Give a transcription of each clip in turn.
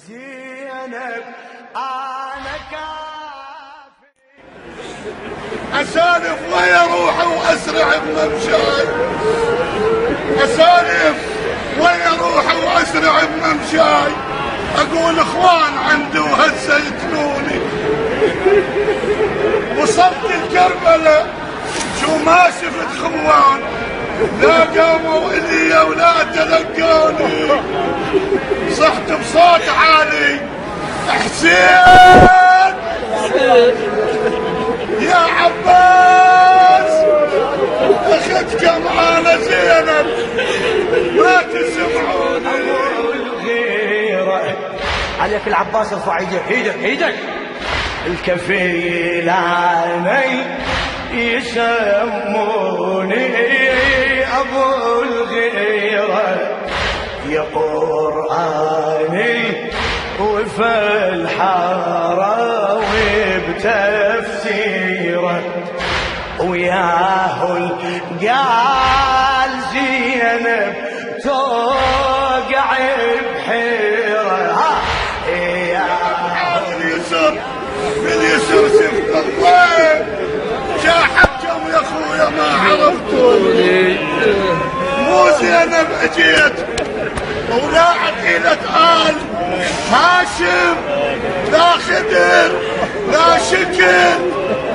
زينب انا كافي اسالف ويا روحي واسرع بممشاي، اسالف ويا روحي واسرع بممشاي، اقول اخوان عندي وهسه يتنوني. وصلت الكربلة شو ما شفت خوان، لا قاموا الي ولا تلقوني. صحت بصوت عالي حسين يا عباس، اخذتكم انا زينب ما تسمعوني. الغيرة عليك العباس، ارفع ايدك الكفيل عني يسموني ابو الغيرة، يا قرآني وفي الحارة وبتفسيره، وياه قال زينب توقع بحيرة. باليسر شفت الضيف شاحبكم يا اخويا ما عرفتوني. مو زينب اجيت ولا عقيلة آل هاشم، لا خدر لا شكل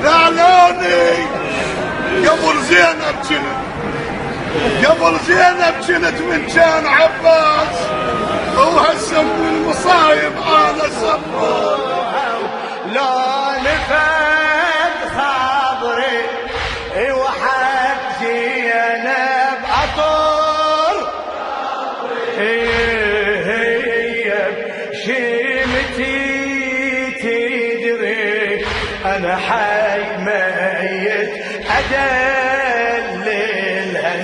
لا لوني. قبل زينب كنت من كان عباس، وهسه بالمصايب انا صبر. لا نفد خبري وحد زينب اطر، هي شمتي تدري انا حي ميت ادللها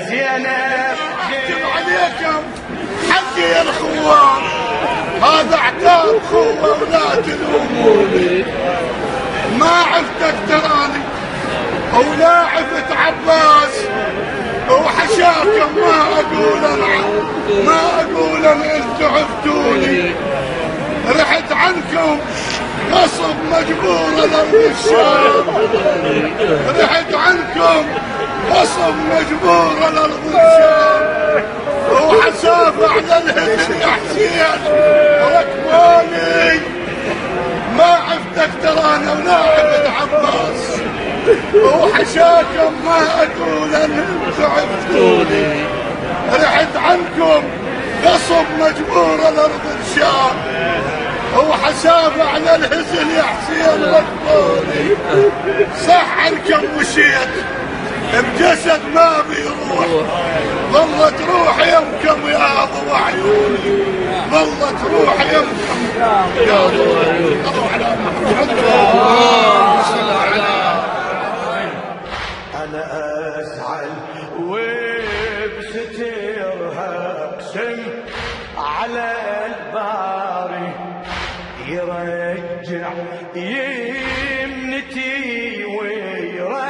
زينب. اكتب عليكم حقي يا الاخوان، هذا اعتاب خوه ولا تلوموني. ما عفتك تراني ولا عفت عباس، وحشاكم ما اقول ان انتوا عفتوني. رحت عنكم غصب مجبور الارض الشام، رحت عنكم غصب مجبور الارض الشام، وحساف على الهدم يا حسين ركبوني. ما عفتك ترانا ولا عفت عباس، وحشاكم ما اقول ان انتوا عفتوني. رحت عنكم غصب مجبور الارض الشام، وحساب على الهزل يا حسين ركبوني. صح عنكم مشيت بجسد ما بيروح، ظلت روحي يمكم يا ضو عيوني، ظلت روحي يمكم يا ضو عيوني. انا ازعل وبسترها اقسم على الباري، يرجع يمنتي ويرجع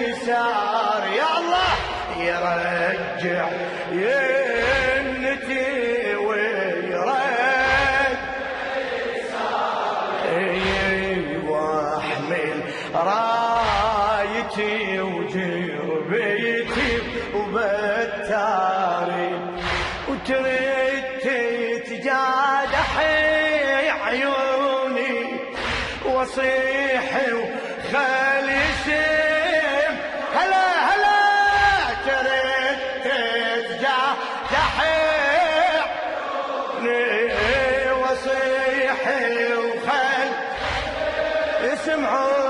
يسار، يا الله يرجع يمنتي ويرجع يسار، واحمل رايتي وجربيتي وبتاري، وتريد تتجادحي عيوني وصيح وخلي سيم. هلا تريد تتجادحي وصيح وخلي يسمعوني.